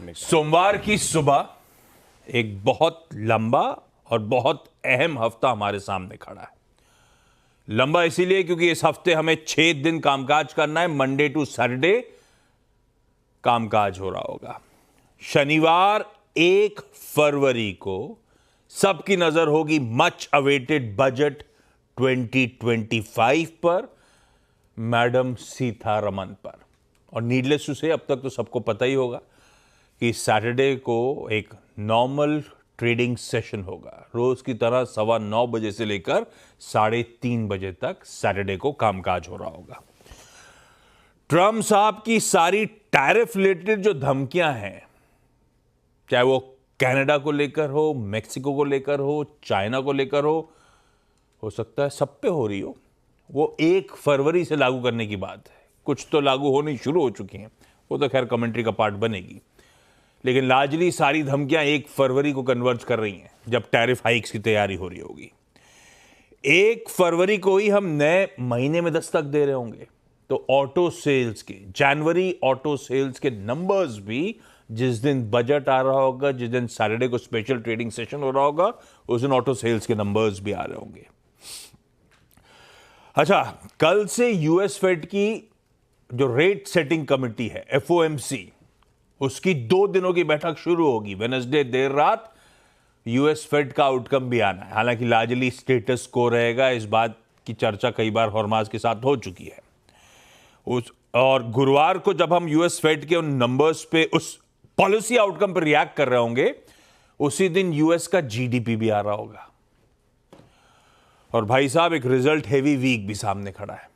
सोमवार की सुबह एक बहुत लंबा और बहुत अहम हफ्ता हमारे सामने खड़ा है। लंबा इसीलिए क्योंकि इस हफ्ते हमें 6 दिन कामकाज करना है। मंडे टू सैटरडे कामकाज हो रहा होगा। शनिवार 1 फरवरी को सबकी नजर होगी मच अवेटेड बजट 2025 पर, मैडम सीतारमन पर। और नीडलेस टू से अब तक तो सबको पता ही होगा कि सैटरडे को एक नॉर्मल ट्रेडिंग सेशन होगा। रोज की तरह 9:15 बजे से लेकर 3:30 बजे तक सैटरडे को कामकाज हो रहा होगा। ट्रम्प साहब की सारी टैरिफ रिलेटेड जो धमकियां हैं, चाहे वो कनाडा को लेकर हो, मेक्सिको को लेकर हो, चाइना को लेकर हो सकता है सब पे हो रही हो, वो 1 फरवरी से लागू करने की बात है। कुछ तो लागू होनी शुरू हो चुकी हैं, वो तो खैर कमेंट्री का पार्ट बनेगी, लेकिन लार्जली सारी धमकियां 1 फरवरी को कन्वर्ज कर रही हैं, जब टैरिफ हाइक्स की तैयारी हो रही होगी। 1 फरवरी को ही हम नए महीने में दस्तक दे रहे होंगे, तो ऑटो सेल्स के जनवरी ऑटो सेल्स के नंबर्स भी, जिस दिन बजट आ रहा होगा, जिस दिन सैटरडे को स्पेशल ट्रेडिंग सेशन हो रहा होगा, उस दिन ऑटो सेल्स के नंबर्स भी आ रहे होंगे। अच्छा, कल से यूएस फेड की जो रेट सेटिंग कमिटी है, FOMC, उसकी 2 दिनों की बैठक शुरू होगी। वेडनेसडे देर रात यूएस फेड का आउटकम भी आना है। हालांकि लार्जली स्टेटस को रहेगा, इस बात की चर्चा कई बार हॉर्माज के साथ हो चुकी है। और गुरुवार को जब हम यूएस फेड के उन नंबर्स पे, उस पॉलिसी आउटकम पर रिएक्ट कर रहे होंगे, उसी दिन यूएस का जीडीपी भी आ रहा होगा। और भाई साहब, एक रिजल्ट हेवी वीक भी सामने खड़ा है।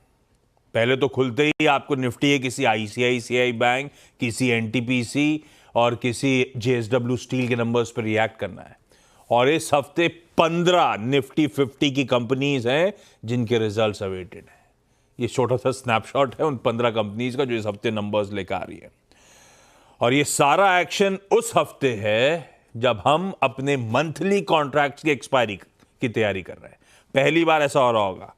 पहले तो खुलते ही आपको निफ्टी है किसी ICICI बैंक, किसी NTPC और किसी JSW स्टील के नंबर्स पर रिएक्ट करना है। और इस हफ्ते 15 निफ्टी 50 की कंपनीज हैं जिनके रिजल्ट्स अवेटेड हैं। ये छोटा सा स्नैपशॉट है उन 15 कंपनीज का जो इस हफ्ते नंबर्स लेकर आ रही है। और ये सारा एक्शन उस हफ्ते है जब हम अपने मंथली कॉन्ट्रैक्ट्स की एक्सपायरी की तैयारी कर रहे हैं। पहली बार ऐसा हो रहा होगा।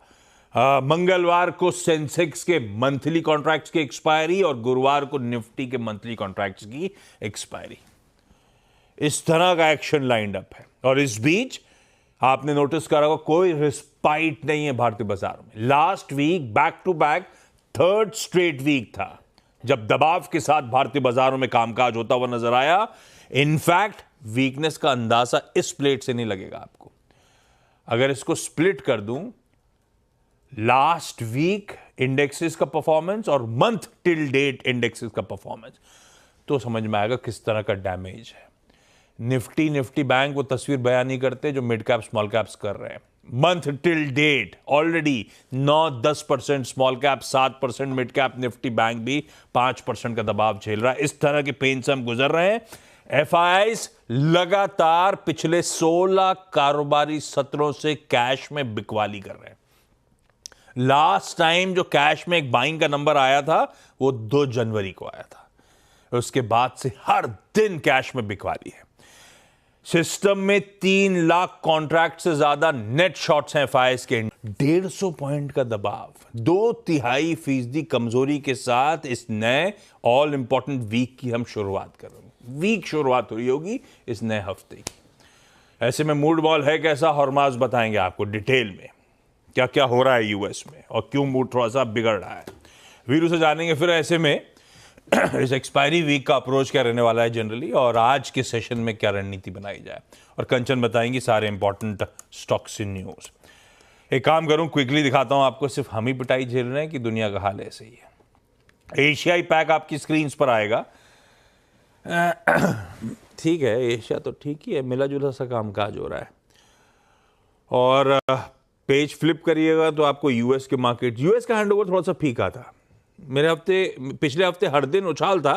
मंगलवार को सेंसेक्स के मंथली कॉन्ट्रैक्ट्स की एक्सपायरी और गुरुवार को निफ्टी के मंथली कॉन्ट्रैक्ट्स की एक्सपायरी। इस तरह का एक्शन लाइंड अप है। और इस बीच आपने नोटिस करा होगा, कोई रिस्पाइट नहीं है भारतीय बाजारों में। Last week back to back 3rd straight week था जब दबाव के साथ भारतीय बाजारों में कामकाज होता हुआ नजर आया। इनफैक्ट वीकनेस का अंदाजा इस प्लेट से नहीं लगेगा आपको। अगर इसको स्प्लिट कर दूं, लास्ट वीक इंडेक्सेस का परफॉर्मेंस और मंथ टिल डेट इंडेक्सेस का परफॉर्मेंस, तो समझ में आएगा किस तरह का डैमेज है। निफ्टी बैंक वो तस्वीर बयान नहीं करते जो मिड कैप स्मॉल कैप्स कर रहे हैं। Month till date already 9-10% small cap, 7% mid cap, Nifty bank भी 5% का दबाव झेल रहा है। इस तरह के पेन से हम गुजर रहे हैं। FIIs लगातार पिछले 16 कारोबारी सत्रों से कैश में बिकवाली कर रहे हैं। लास्ट टाइम जो कैश में एक बाइंग का नंबर आया था वो 2 जनवरी को आया था। उसके बाद से हर दिन कैश में बिकवाली है। सिस्टम में 3 लाख कॉन्ट्रैक्ट से ज्यादा नेट शॉर्ट्स हैं FIIs के। 150 पॉइंट का दबाव, 2.5% कमजोरी के साथ इस नए ऑल इंपॉर्टेंट वीक की हम शुरुआत कर रहे हैं। वीक शुरुआत हुई होगी इस नए हफ्ते की। ऐसे में मूड बॉल है कैसा, हॉर्माज बताएंगे आपको डिटेल में क्या क्या हो रहा है यूएस में और क्यों मूड थोड़ा सा बिगड़ रहा है। वीरू से जानेंगे फिर ऐसे में इस एक्सपायरी वीक का अप्रोच क्या रहने वाला है जनरली, और आज के सेशन में क्या रणनीति बनाई जाए। और कंचन बताएंगी सारे इंपॉर्टेंट स्टॉक्स इन न्यूज। एक काम करूं, क्विकली दिखाता हूं आपको, सिर्फ हम ही पिटाई झेल रहे हैं कि दुनिया का हाल ऐसे ही है। एशियाई पैक आपकी स्क्रीन पर आएगा। ठीक है, एशिया तो ठीक ही है, मिला जुला सा कामकाज हो रहा है। और पेज फ्लिप करिएगा तो आपको यूएस के मार्केट, यूएस का हैंडओवर थोड़ा सा फीका था। पिछले हफ्ते हर दिन उछाल था,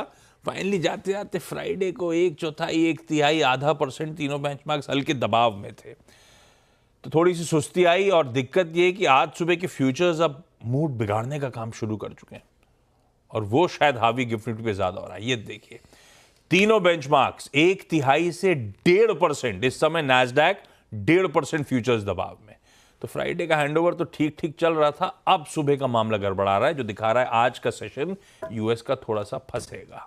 फाइनली जाते जाते फ्राइडे को 1/4, 1/3, %0.5 तीनों बेंचमार्क्स हल्के दबाव में थे। तो थोड़ी सी सुस्ती आई और दिक्कत यह कि आज सुबह के फ्यूचर्स अब मूड बिगाड़ने का काम शुरू कर चुके हैं और वो शायद हावी गिफ्ट निफ्टी पे ज्यादा हो रहा है। ये देखिए, तीनों बेंचमार्क्स 1/3 से 1.5%, इस समय नैस्डैक 1.5% फ्यूचर्स दबाव में। तो फ्राइडे का हैंडओवर तो ठीक ठीक चल रहा था, अब सुबह का मामला गड़बड़ा रहा है, जो दिखा रहा है आज का सेशन यूएस का थोड़ा सा फंसेगा।